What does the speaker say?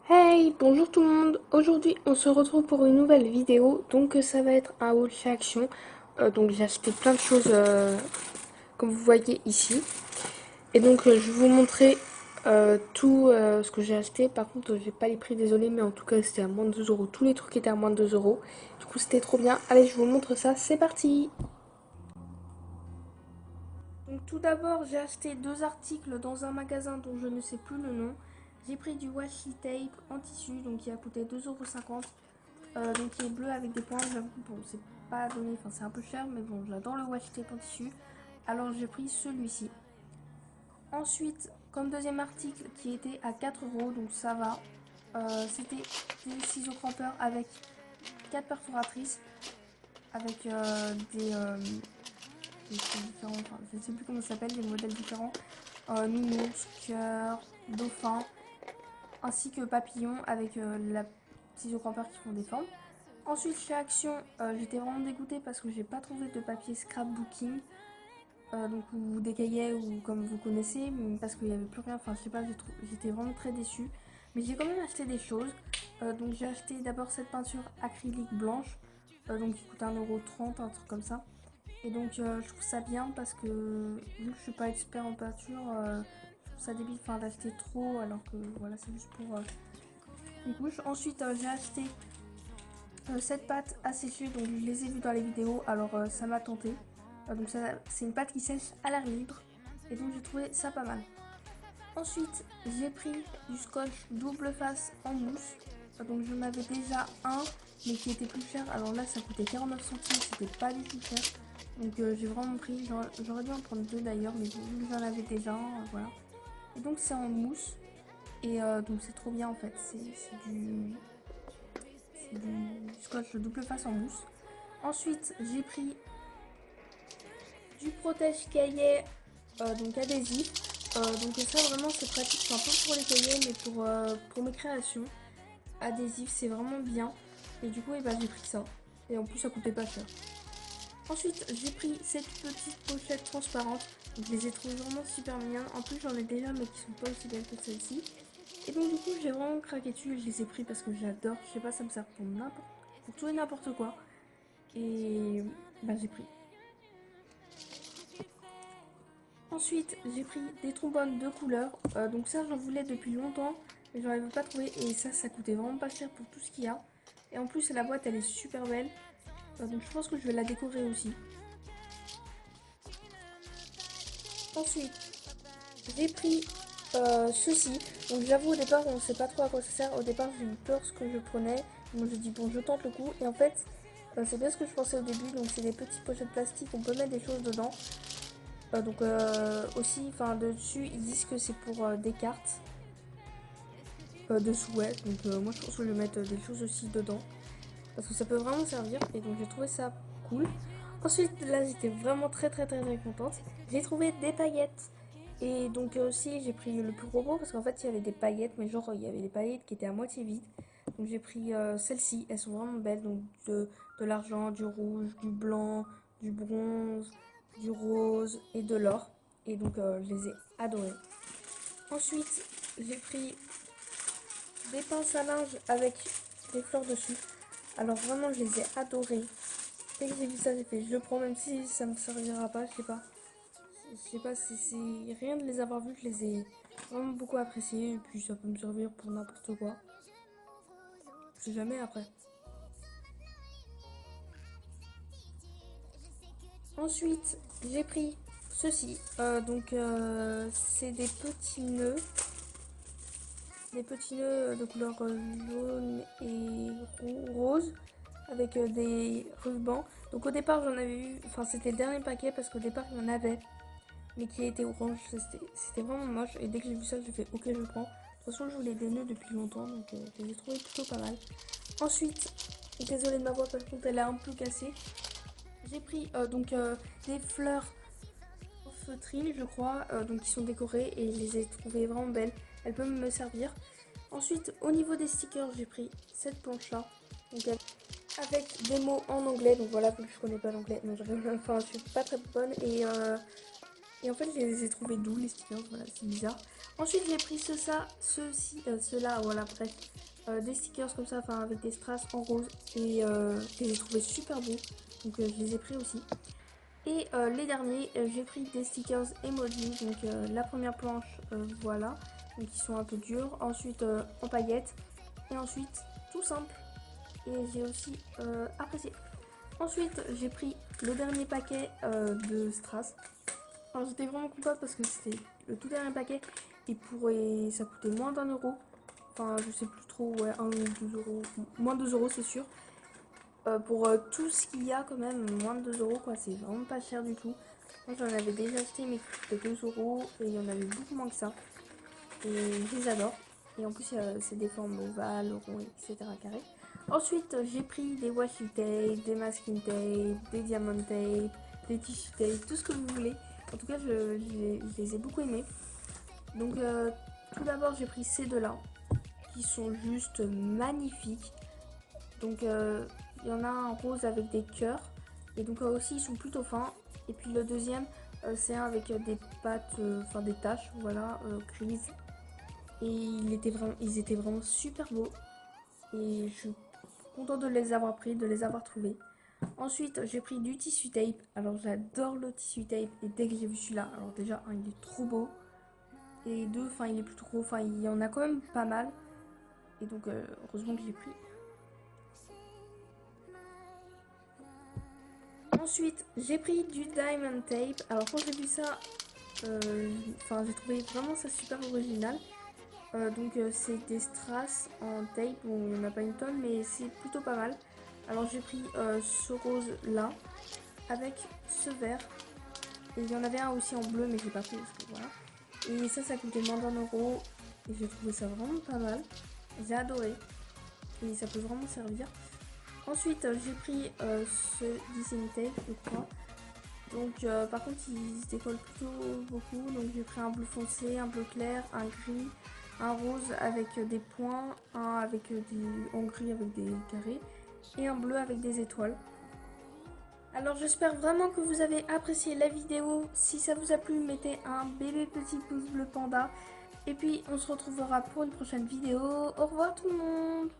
Hey, bonjour tout le monde. Aujourd'hui, on se retrouve pour une nouvelle vidéo. Donc, ça va être un haul chez Action. Donc, j'ai acheté plein de choses, comme vous voyez ici. Et donc, je vais vous montrer tout ce que j'ai acheté. Par contre, j'ai pas les prix, désolé, mais en tout cas, c'était à moins de 2 euros. Tous les trucs étaient à moins de 2 euros. Du coup, c'était trop bien. Allez, je vous montre ça. C'est parti. Donc tout d'abord, j'ai acheté deux articles dans un magasin dont je ne sais plus le nom. J'ai pris du washi tape en tissu, donc qui a coûté 2,50 €. Donc il est bleu avec des points. J'avoue, bon, c'est pas donné, enfin c'est un peu cher, mais bon, j'adore le washi tape en tissu. Alors j'ai pris celui-ci. Ensuite, comme deuxième article qui était à 4 euros, donc ça va. C'était des ciseaux crampeurs avec 4 perforatrices, avec des trucs différents, enfin, je ne sais plus comment ça s'appelle, des modèles différents. Nounours, cœur, dauphin, ainsi que papillon avec la ciseaux crampeurs qui font des formes. Ensuite, chez Action, j'étais vraiment dégoûtée parce que j'ai pas trouvé de papier scrapbooking, donc ou des cahiers ou comme vous connaissez, parce qu'il n'y avait plus rien. Enfin, je sais pas, j'étais vraiment très déçue. Mais j'ai quand même acheté des choses. Donc j'ai acheté d'abord cette peinture acrylique blanche, donc qui coûte 1,30 €, un truc comme ça. Et donc je trouve ça bien parce que vu que je suis pas expert en peinture, je trouve ça débile enfin, d'acheter trop alors que voilà c'est juste pour une couche. Ensuite j'ai acheté cette pâte à sécher, donc je les ai vues dans les vidéos, alors ça m'a tenté. Donc c'est une pâte qui sèche à l'air libre et donc j'ai trouvé ça pas mal. Ensuite j'ai pris du scotch double face en mousse. Donc j'en avais déjà un mais qui était plus cher, alors là ça coûtait 49 centimes, c'était pas du tout cher. Donc j'ai vraiment pris, j'aurais dû en prendre deux d'ailleurs, mais vu que j'en avais déjà un, voilà. Et donc c'est en mousse, et donc c'est trop bien en fait, c'est du scotch double face en mousse. Ensuite j'ai pris du protège cahier, donc adhésif. Donc ça vraiment c'est pratique, c'est un peu pour les cahiers, mais pour mes créations. Adhésif c'est vraiment bien, et du coup et bah, j'ai pris ça. Et en plus ça coûtait pas cher. Ensuite, j'ai pris cette petite pochette transparente. Donc, je les ai trouvées vraiment super mignonnes. En plus, j'en ai déjà, mais qui sont pas aussi belles que celle-ci. Et donc, du coup, j'ai vraiment craqué dessus et je les ai pris parce que j'adore. Je sais pas, ça me sert pour tout et n'importe quoi. Et bah, j'ai pris. Ensuite, j'ai pris des trombones de couleur. Donc, ça, j'en voulais depuis longtemps, mais j'en avais pas trouvé. Et ça coûtait vraiment pas cher pour tout ce qu'il y a. Et en plus, la boîte, elle est super belle. Donc, je pense que je vais la décorer aussi. Ensuite, j'ai pris ceci. Donc j'avoue au départ on ne sait pas trop à quoi ça sert. Au départ j'ai eu peur ce que je prenais. Donc je dis bon je tente le coup. Et en fait c'est bien ce que je pensais au début. Donc c'est des petites pochettes plastiques. On peut mettre des choses dedans. Donc aussi enfin dessus ils disent que c'est pour des cartes. Dessous ouais. Donc moi je pense que je vais mettre des choses aussi dedans. Parce que ça peut vraiment servir. Et donc j'ai trouvé ça cool. Ensuite là j'étais vraiment très contente. J'ai trouvé des paillettes. Et donc aussi j'ai pris le plus gros parce qu'en fait il y avait des paillettes, mais genre il y avait des paillettes qui étaient à moitié vides. Donc j'ai pris celles-ci, elles sont vraiment belles, donc de l'argent, du rouge, du blanc, du bronze, du rose et de l'or. Et donc je les ai adorées. Ensuite j'ai pris des pinces à linge avec des fleurs dessus. Alors vraiment je les ai adorées. Dès que j'ai vu ça j'ai fait je le prends même si ça me servira pas, je sais pas. Je sais pas si c'est rien de les avoir vus, je les ai vraiment beaucoup appréciés et puis ça peut me servir pour n'importe quoi. Je sais jamais après. Ensuite, j'ai pris ceci. Donc c'est des petits nœuds de couleur jaune et rose avec des rubans. Donc au départ j'en avais eu, enfin c'était le dernier paquet parce qu'au départ il y en avait, mais qui était orange, c'était vraiment moche. Et dès que j'ai vu ça, j'ai fait ok, je prends. De toute façon, je voulais des nœuds depuis longtemps, donc je les ai trouvés plutôt pas mal. Ensuite, désolée de ma voix, par contre, elle est un peu cassée. J'ai pris donc des fleurs feutrines, je crois, donc qui sont décorées et je les ai trouvées vraiment belles. Elles peuvent me servir. Ensuite, au niveau des stickers, j'ai pris cette planche-là, donc avec des mots en anglais. Donc voilà, vu que je connais pas l'anglais, donc enfin, je suis pas très bonne et en fait, je les ai trouvés doux, les stickers, voilà, c'est bizarre. Ensuite j'ai pris ceux-là, voilà bref. Des stickers comme ça, enfin avec des strass en rose et que j'ai trouvé super beaux. Donc je les ai pris aussi. Et les derniers, j'ai pris des stickers emoji. Donc la première planche, voilà. Donc ils sont un peu durs. Ensuite en paillettes. Et ensuite tout simple. Et j'ai aussi apprécié. Ensuite j'ai pris le dernier paquet de strass. Alors j'étais vraiment contente parce que c'était le tout dernier paquet. Et ça coûtait moins d'1 euro. Enfin je sais plus trop, ouais 1 ou 2 euros. Moins de 2 euros c'est sûr. Pour tout ce qu'il y a quand même, moins de 2 euros quoi, c'est vraiment pas cher du tout. Moi j'en avais déjà acheté mais qui coûtaient 2 euros et il y en avait beaucoup moins que ça. Et je les adore. Et en plus c'est des formes ovales, ronds, etc. carrés. Ensuite j'ai pris des washi tape, des masking tape, des diamond tape, des tissu tape, tout ce que vous voulez. En tout cas je les ai beaucoup aimés. Donc tout d'abord j'ai pris ces deux là qui sont juste magnifiques. Donc il y en a un rose avec des cœurs. Et donc aussi ils sont plutôt fins. Et puis le deuxième c'est un avec des pattes, enfin des taches, voilà, grises. Et ils étaient vraiment super beaux. Et je suis contente de les avoir pris, de les avoir trouvés. Ensuite j'ai pris du tissu tape. Alors j'adore le tissu tape. Et dès que j'ai vu celui-là, alors déjà un il est trop beau. Et deux, enfin il est plus trop, enfin il y en a quand même pas mal. Et donc heureusement que j'ai pris. Ensuite, j'ai pris du diamond tape. Alors quand j'ai vu ça, j'ai trouvé vraiment ça super original. Donc c'est des strass en tape. Bon, il n'y en a pas une tonne, mais c'est plutôt pas mal. Alors j'ai pris ce rose là avec ce vert. Et il y en avait un aussi en bleu, mais j'ai pas pris parce que voilà. Et ça coûtait moins d'1 euro. Et j'ai trouvé ça vraiment pas mal. J'ai adoré. Et ça peut vraiment servir. Ensuite, j'ai pris ce design tape, je crois. Donc, par contre, il se décolle plutôt beaucoup. Donc, j'ai pris un bleu foncé, un bleu clair, un gris, un rose avec des points, un avec en gris avec des carrés et un bleu avec des étoiles. Alors, j'espère vraiment que vous avez apprécié la vidéo. Si ça vous a plu, mettez un bébé petit pouce bleu panda. Et puis, on se retrouvera pour une prochaine vidéo. Au revoir tout le monde!